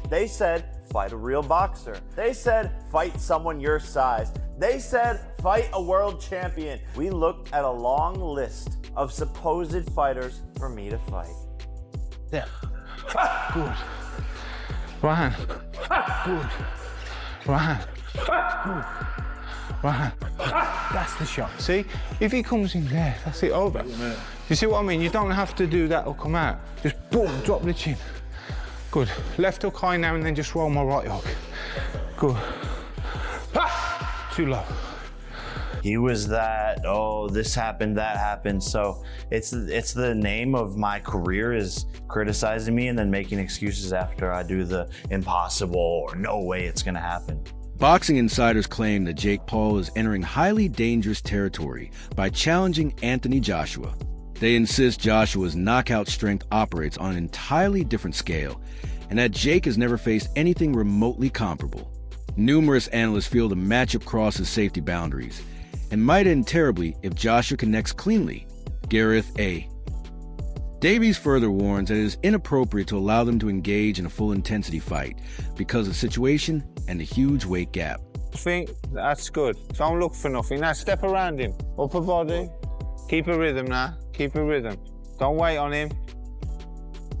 They said, fight a real boxer. They said, fight someone your size. They said, fight a world champion. We looked at a long list of supposed fighters for me to fight. There. Good. Right hand. Good. Right hand. Good. Right hand. That's the shot. See? If he comes in there, that's it over. You see what I mean? You don't have to do that or come out. Just boom, drop the chin. Good. Left hook high now and then just roll my right hook. Good. Ah! Too low. He was that, oh, this happened, that happened. So it's the name of my career is criticizing me and then making excuses after I do the impossible or no way it's gonna happen. Boxing insiders claim that Jake Paul is entering highly dangerous territory by challenging Anthony Joshua. They insist Joshua's knockout strength operates on an entirely different scale, and that Jake has never faced anything remotely comparable. Numerous analysts feel the matchup crosses safety boundaries, and might end terribly if Joshua connects cleanly. Gareth A. Davies further warns that it is inappropriate to allow them to engage in a full-intensity fight because of the situation and the huge weight gap. I think that's good. Don't look for nothing. Now step around him. Upper body. Keep a rhythm now. Keep a rhythm. Don't wait on him.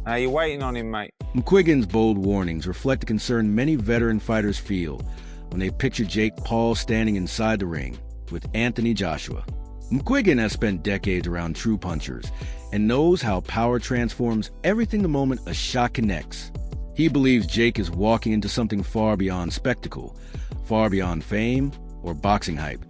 Now you're waiting on him, mate. McQuiggan's bold warnings reflect the concern many veteran fighters feel when they picture Jake Paul standing inside the ring with Anthony Joshua. McQuiggan has spent decades around true punchers and knows how power transforms everything the moment a shot connects. He believes Jake is walking into something far beyond spectacle, far beyond fame or boxing hype,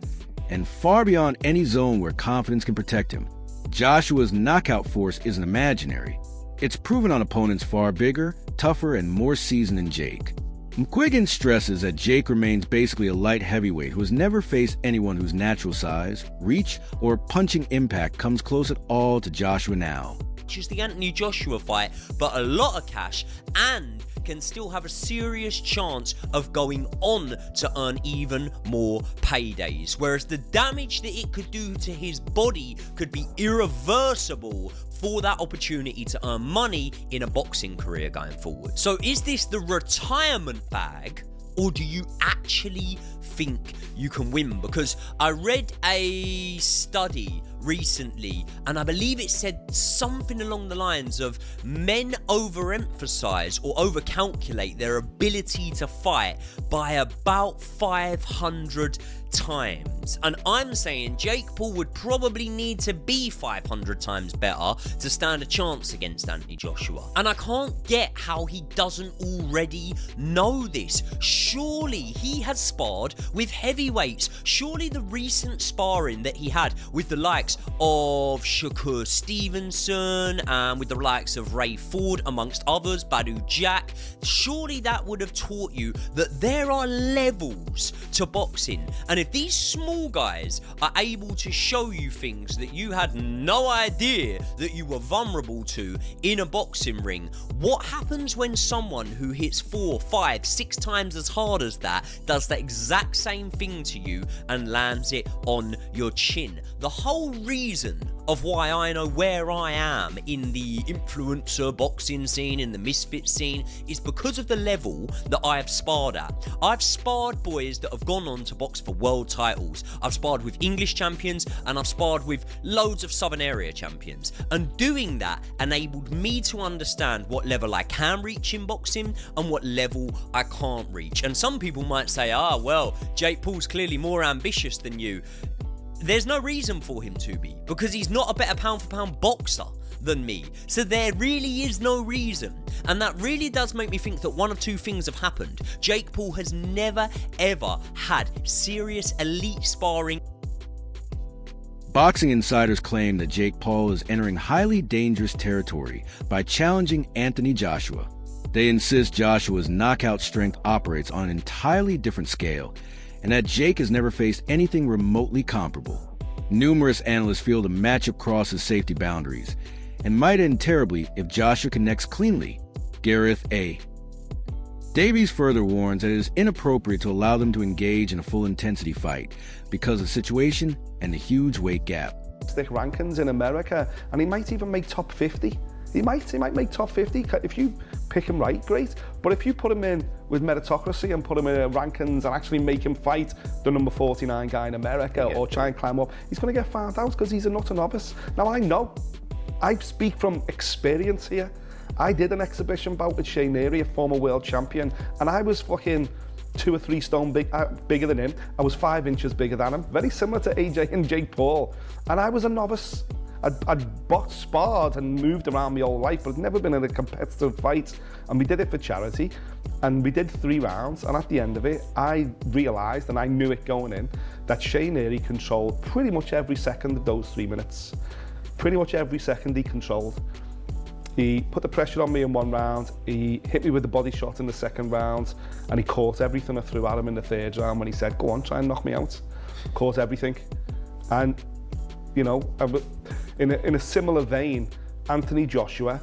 and far beyond any zone where confidence can protect him. Joshua's knockout force isn't imaginary. It's proven on opponents far bigger, tougher, and more seasoned than Jake. McQuiggan stresses that Jake remains basically a light heavyweight who has never faced anyone whose natural size, reach, or punching impact comes close at all to Joshua now. Just the Anthony Joshua fight, but a lot of cash, and can still have a serious chance of going on to earn even more paydays. Whereas the damage that it could do to his body could be irreversible for that opportunity to earn money in a boxing career going forward. So is this the retirement bag, or do you actually think you can win? Because I read a study recently, and I believe it said something along the lines of men overemphasize or overcalculate their ability to fight by about 500 times. And I'm saying Jake Paul would probably need to be 500 times better to stand a chance against Anthony Joshua. And I can't get how he doesn't already know this. Surely he has sparred with heavyweights. Surely the recent sparring that he had with the likes of Shakur Stevenson and with the likes of Ray Ford, amongst others, Badu Jack, surely that would have taught you that there are levels to boxing. And if these small guys are able to show you things that you had no idea that you were vulnerable to in a boxing ring, what happens when someone who hits 4, 5, 6 times as hard as that does the exact same thing to you and lands it on your chin? The whole reason of why I know where I am in the influencer boxing scene, in the misfit scene, is because of the level that I have sparred at. I've sparred boys that have gone on to box for world titles. I've sparred with English champions, and I've sparred with loads of Southern area champions. And doing that enabled me to understand what level I can reach in boxing and what level I can't reach. And some people might say, well, Jake Paul's clearly more ambitious than you. There's no reason for him to be, because he's not a better pound-for-pound boxer than me. So there really is no reason. And that really does make me think that one of two things have happened. Jake Paul has never, ever had serious elite sparring. Boxing insiders claim that Jake Paul is entering highly dangerous territory by challenging Anthony Joshua. They insist Joshua's knockout strength operates on an entirely different scale, and that Jake has never faced anything remotely comparable. Numerous analysts feel the matchup crosses safety boundaries, and might end terribly if Joshua connects cleanly. Gareth A. Davies further warns that it is inappropriate to allow them to engage in a full-intensity fight because of the situation and the huge weight gap. Stick rankings in America, and he might even make top 50. He might make top 50. If you pick him right, great. But if you put him in with meritocracy and put him in rankings and actually make him fight the number 49 guy in America or try and climb up, he's going to get found out because he's a nutter novice. Now I speak from experience here. I did an exhibition bout with Shane Neary, a former world champion, and I was fucking 2 or 3 stone bigger than him. I was 5 inches bigger than him, very similar to AJ and Jake Paul. And I was a novice. I'd boxed, sparred and moved around my whole life, but I'd never been in a competitive fight. And we did it for charity. And we did 3 rounds. And at the end of it, I realised, and I knew it going in, that Shane Neary controlled pretty much every second of those 3 minutes. Pretty much every second he controlled. He put the pressure on me in 1 round, he hit me with the body shot in the 2nd round, and he caught everything I threw at him in the 3rd round when he said, go on, try and knock me out. Caught everything. And, you know, in a similar vein, Anthony Joshua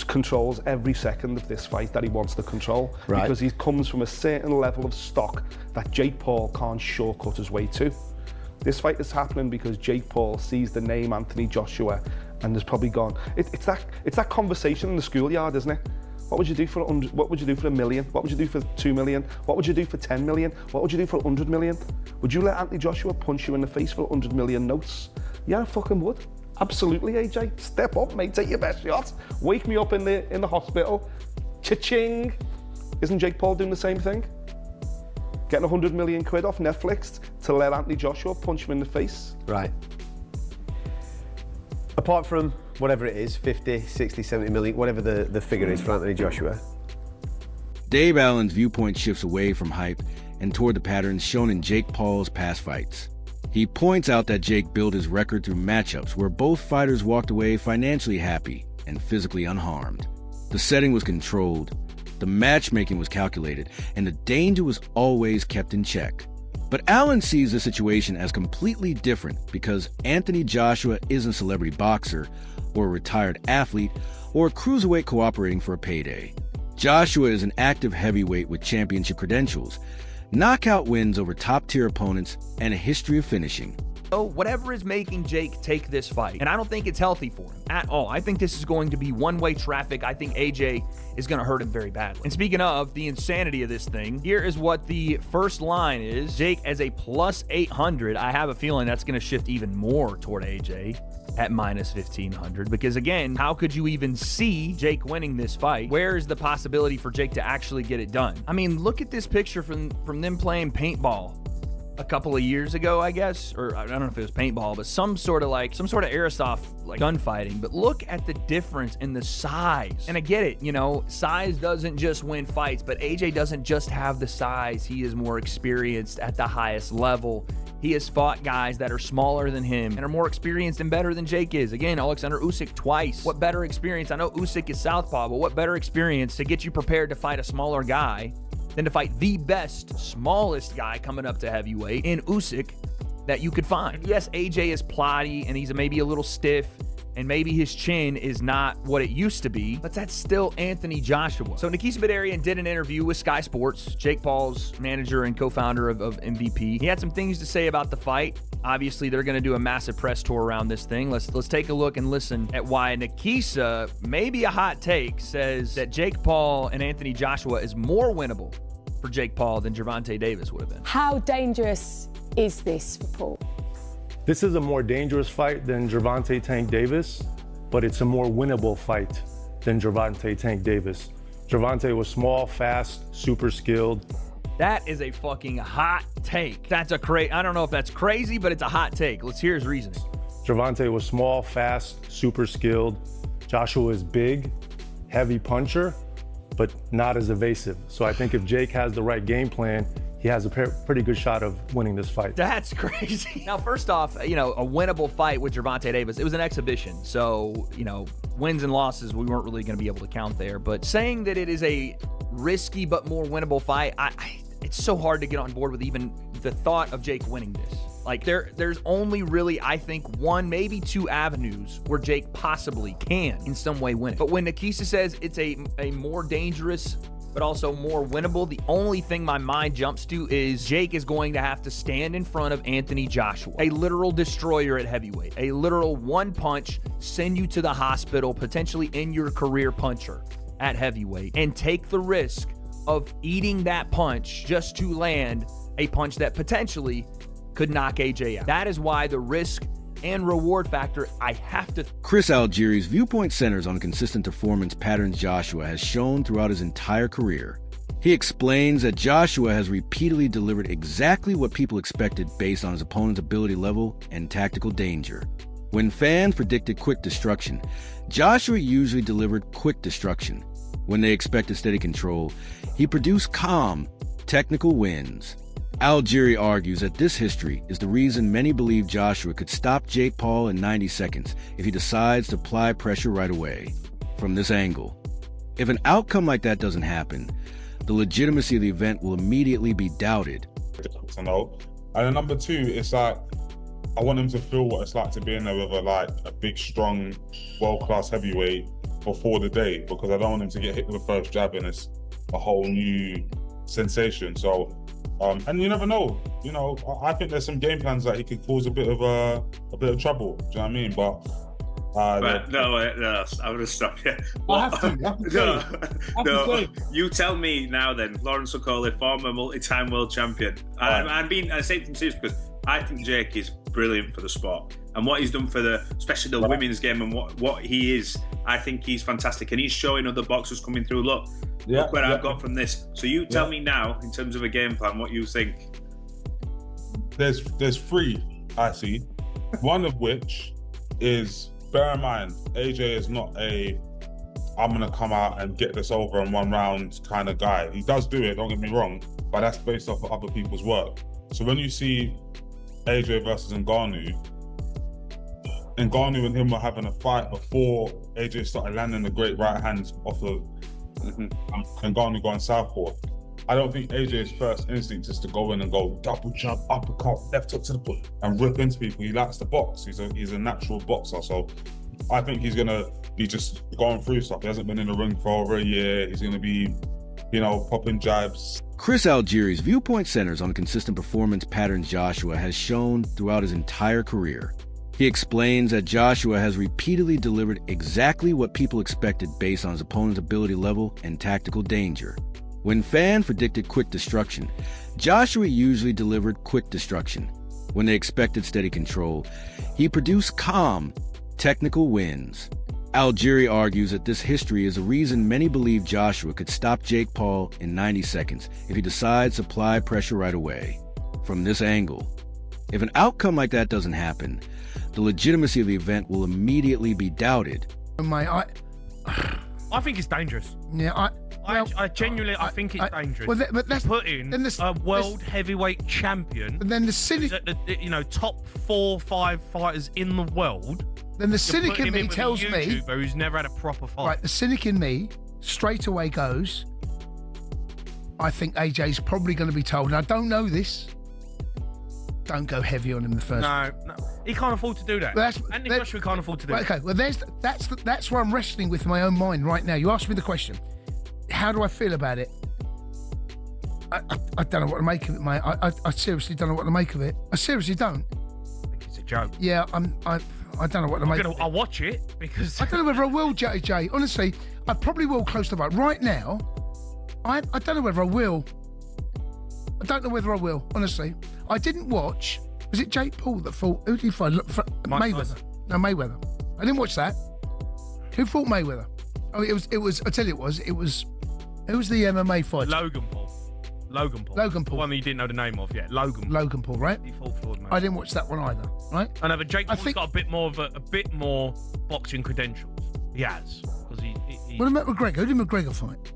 controls every second of this fight that he wants to control. Right. Because he comes from a certain level of stock that Jake Paul can't shortcut his way to. This fight is happening because Jake Paul sees the name Anthony Joshua and has probably gone. It's that conversation in the schoolyard, isn't it? What would you do for what would you do for $1 million? What would you do for 2 million? What would you do for 10 million? What would you do for 100 million? Would you let Anthony Joshua punch you in the face for 100 million notes? Yeah, I fucking would. Absolutely, AJ. Step up, mate. Take your best shot. Wake me up in the hospital. Cha-ching. Isn't Jake Paul doing the same thing? Getting 100 million quid off Netflix to let Anthony Joshua punch him in the face. Right. Apart from whatever it is, 50, 60, 70 million, whatever the figure is for Anthony Joshua. Dave Allen's viewpoint shifts away from hype and toward the patterns shown in Jake Paul's past fights. He points out that Jake built his record through matchups where both fighters walked away financially happy and physically unharmed. The setting was controlled, the matchmaking was calculated, and the danger was always kept in check. But Allen sees the situation as completely different because Anthony Joshua isn't a celebrity boxer or a retired athlete or a cruiserweight cooperating for a payday. Joshua is an active heavyweight with championship credentials, knockout wins over top-tier opponents, and a history of finishing. So whatever is making Jake take this fight, and I don't think it's healthy for him at all. I think this is going to be one-way traffic. I think AJ is going to hurt him very badly. And speaking of the insanity of this thing, here is what the first line is. Jake as a plus 800. I have a feeling that's going to shift even more toward AJ at minus 1,500. Because again, how could you even see Jake winning this fight? Where is the possibility for Jake to actually get it done? I mean, look at this picture from them playing paintball a couple of years ago, I guess, or I don't know if it was paintball, but some sort of airsoft like gunfighting. But look at the difference in the size. And I get it, you know, size doesn't just win fights, but AJ doesn't just have the size. He is more experienced at the highest level. He has fought guys that are smaller than him and are more experienced and better than Jake is. Again, Alexander Usyk twice. What better experience? I know Usyk is southpaw, but what better experience to get you prepared to fight a smaller guy than to fight the best, smallest guy coming up to heavyweight in Usyk that you could find. Yes, AJ is plotty and he's maybe a little stiff and maybe his chin is not what it used to be, but that's still Anthony Joshua. So Nikisa Badarian did an interview with Sky Sports, Jake Paul's manager and co-founder of MVP. He had some things to say about the fight. Obviously, they're going to do a massive press tour around this thing. Let's take a look and listen at why Nikisa, maybe a hot take, says that Jake Paul and Anthony Joshua is more winnable for Jake Paul than Gervonta Davis would have been. How dangerous is this for Paul? This is a more dangerous fight than Gervonta Tank Davis, but it's a more winnable fight than Gervonta Tank Davis. Gervonta was small, fast, super skilled. That is a fucking hot take. I don't know if that's crazy, but it's a hot take. Let's hear his reasoning. Gervonta was small, fast, super skilled. Joshua is big, heavy puncher, but not as evasive. So I think if Jake has the right game plan, he has a pretty good shot of winning this fight. That's crazy. Now, first off, a winnable fight with Gervonta Davis. It was an exhibition, so, wins and losses, we weren't really going to be able to count there. But saying that it is a risky but more winnable fight, it's so hard to get on board with even the thought of Jake winning this. Like, there's only really, I think, one, maybe two avenues where Jake possibly can in some way win it. But when Nikisa says it's a more dangerous but also more winnable. The only thing my mind jumps to is Jake is going to have to stand in front of Anthony Joshua, a literal destroyer at heavyweight, a literal one punch, send you to the hospital, potentially end your career puncher at heavyweight, and take the risk of eating that punch just to land a punch that potentially could knock AJ out. That is why the risk and reward factor, I have to. Chris Algieri's viewpoint centers on consistent performance patterns Joshua has shown throughout his entire career. He explains that Joshua has repeatedly delivered exactly what people expected based on his opponent's ability level and tactical danger. When fans predicted quick destruction, Joshua usually delivered quick destruction. When they expected steady control, he produced calm, technical wins. Algieri argues that this history is the reason many believe Joshua could stop Jake Paul in 90 seconds if he decides to apply pressure right away. From this angle, if an outcome like that doesn't happen, the legitimacy of the event will immediately be doubted. And then number two, it's like, I want him to feel what it's like to be in there with a big, strong, world-class heavyweight before the day, because I don't want him to get hit with the first jab and it's a whole new sensation. So, and you never know. You know, I think there's some game plans that he could cause a bit of trouble. Do you know what I mean? But no, I'm gonna stop you. I have to. No, you tell me now. Then Lawrence Okoli, former multi-time world champion. I'm being saying serious because I think Jake is brilliant for the sport, and what he's done for especially the women's game, and what he is. I think he's fantastic, and he's showing other boxers coming through. Look where I've got from this. So you tell me now, in terms of a game plan, what you think. There's three I see. One of which is, bear in mind, AJ is not I'm gonna come out and get this over in one round kind of guy. He does do it, don't get me wrong, but that's based off of other people's work. So when you see AJ versus Ngannou and him were having a fight before AJ started landing the great right hands off of Ngannou going southpaw. I don't think AJ's first instinct is to go in and go double jump, uppercut, left hook to the foot and rip into people. He likes to box. He's a natural boxer. So I think he's gonna be just going through stuff. He hasn't been in the ring for over a year. He's gonna be, popping jabs. Chris Algieri's viewpoint centers on consistent performance patterns Joshua has shown throughout his entire career. He explains that Joshua has repeatedly delivered exactly what people expected based on his opponent's ability level and tactical danger. When fans predicted quick destruction, Joshua usually delivered quick destruction. When they expected steady control, he produced calm, technical wins. Algieri argues that this history is the reason many believe Joshua could stop Jake Paul in 90 seconds if he decides to apply pressure right away. From this angle, if an outcome like that doesn't happen, the legitimacy of the event will immediately be doubted. Mate, I think it's dangerous. Yeah, I genuinely think it's dangerous. Well, but that's putting a world heavyweight champion. And then the cynic, top 4 or 5 fighters in the world. Then the cynic in me tells me, who's never had a proper fight. Right, the cynic in me straight away goes, I think AJ's probably going to be told. And I don't know this. Don't go heavy on him the first. No, he can't afford to do that. Anthony Joshua can't afford to do that. Okay, well, that's where I'm wrestling with my own mind right now. You asked me the question. How do I feel about it? I don't know what to make of it, mate. I seriously don't know what to make of it. I seriously don't. I think it's a joke. Yeah, I don't know what to make of it. I'll watch it because I don't know whether I will, Jay. Honestly, I probably will close to vote. Right now, I don't know whether I will. I don't know whether I will, honestly. I didn't watch. Was it Jake Paul that fought? Who did he fight? Mayweather. No, Mayweather. I didn't watch that. Who fought Mayweather? Oh, it was. I tell you, it was. Who was the MMA fighter? Logan Paul. The one that you didn't know the name of yet. Logan Paul, right? He fought Floyd Mayweather. I didn't watch that one either, right? I know, but Jake Paul's got a bit more boxing credentials. He has because he. What about McGregor? Who did McGregor fight?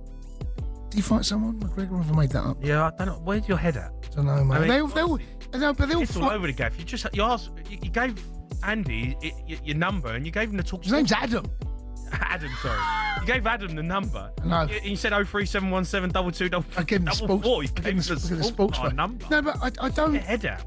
Did he fight someone? McGregor? Have I made that up? Yeah, I don't know. Where's your head at? I don't know, mate. I mean, they all fight. All over the gaff. You gave Andy your number and you gave him the talk. His name's Adam. Adam, sorry. You gave Adam the number. No. And you said 03717 22. I gave him the sports. I gave him the sports number. No, but I don't. Get your head out.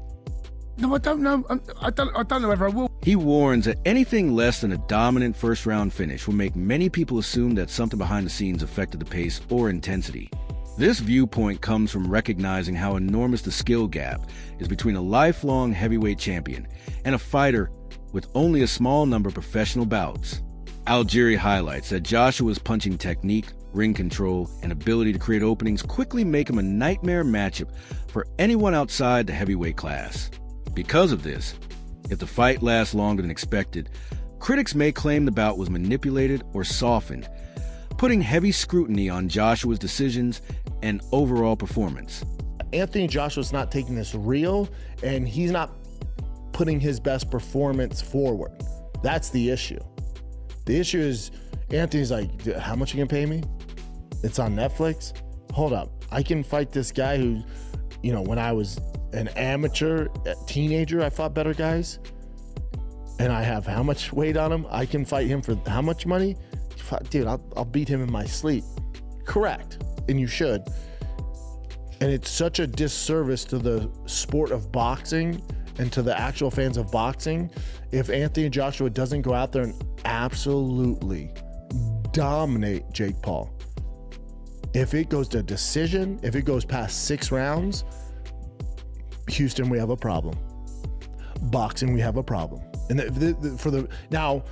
No, I don't know. I don't know whether I will. He warns that anything less than a dominant first-round finish will make many people assume that something behind the scenes affected the pace or intensity. This viewpoint comes from recognizing how enormous the skill gap is between a lifelong heavyweight champion and a fighter with only a small number of professional bouts. Algieri highlights that Joshua's punching technique, ring control, and ability to create openings quickly make him a nightmare matchup for anyone outside the heavyweight class. Because of this, if the fight lasts longer than expected, critics may claim the bout was manipulated or softened, putting heavy scrutiny on Joshua's decisions and overall performance. Anthony Joshua's not taking this real, and he's not putting his best performance forward. That's the issue. The issue is Anthony's like, how much you gonna pay me? It's on Netflix? Hold up. I can fight this guy who, you know, when I was an amateur teenager, I fought better guys. And I have how much weight on him? I can fight him for how much money? Dude, I'll beat him in my sleep. Correct. And you should. And it's such a disservice to the sport of boxing and to the actual fans of boxing if Anthony Joshua doesn't go out there and absolutely dominate Jake Paul. If it goes to decision, if it goes past 6 rounds, Houston, we have a problem. Boxing, we have a problem. And now,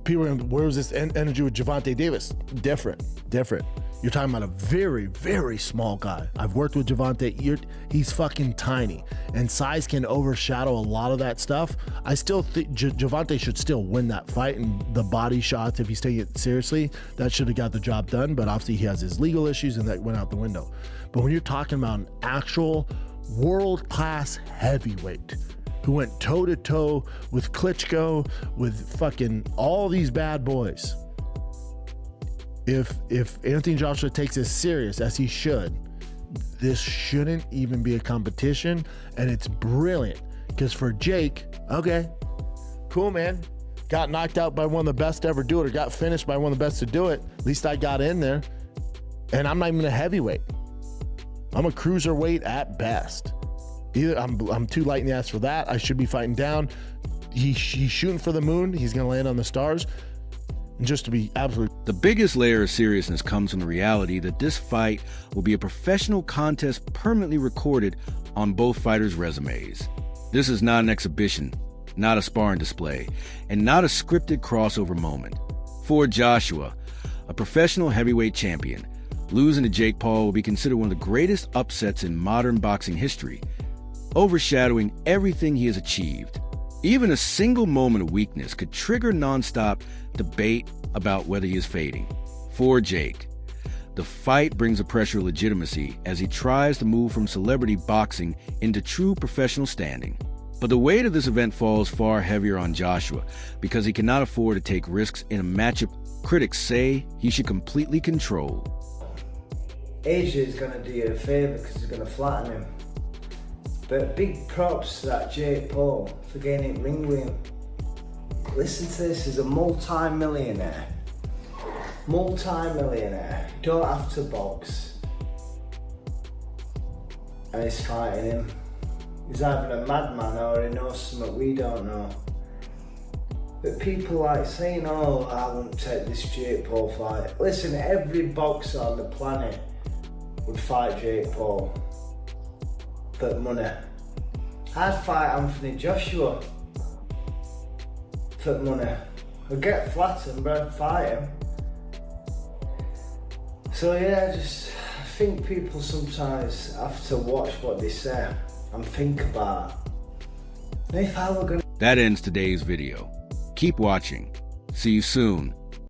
people are going, where was this energy with Gervonta Davis? Different. You're talking about a very, very small guy. I've worked with Gervonta. He's fucking tiny. And size can overshadow a lot of that stuff. I still think Gervonta should still win that fight. And the body shots, if he's taking it seriously, that should have got the job done. But obviously he has his legal issues and that went out the window. But when you're talking about an actual world-class heavyweight who went toe-to-toe with Klitschko, with fucking all these bad boys, if Anthony Joshua takes this serious, as he should, this shouldn't even be a competition, and it's brilliant. Because for Jake, okay, cool, man. Got knocked out by one of the best to ever do it, or got finished by one of the best to do it. At least I got in there. And I'm not even a heavyweight. I'm a cruiserweight at best. Either I'm too light in the ass for that. I should be fighting down. He's shooting for the moon. He's going to land on the stars. And just to be absolutely... The biggest layer of seriousness comes from the reality that this fight will be a professional contest permanently recorded on both fighters' resumes. This is not an exhibition, not a sparring display, and not a scripted crossover moment. For Joshua, a professional heavyweight champion, losing to Jake Paul will be considered one of the greatest upsets in modern boxing history, overshadowing everything he has achieved. Even a single moment of weakness could trigger nonstop debate about whether he is fading. For Jake, the fight brings a pressure of legitimacy as he tries to move from celebrity boxing into true professional standing. But the weight of this event falls far heavier on Joshua because he cannot afford to take risks in a matchup critics say he should completely control. AJ is going to do you a favour because he's going to flatten him. But big props to that Jake Paul for getting it ring with him. Listen to this, he's a multi-millionaire. Multi-millionaire. Don't have to box. And he's fighting him. He's either a madman or he knows something we don't know. But people like saying, oh, I won't take this Jake Paul fight. Listen, every boxer on the planet would fight Jake Paul for money. I'd fight Anthony Joshua for money. I'd get flattened, but I'd fight him. So yeah, I think people sometimes have to watch what they say and think about if I were gonna... That ends today's video. Keep watching. See you soon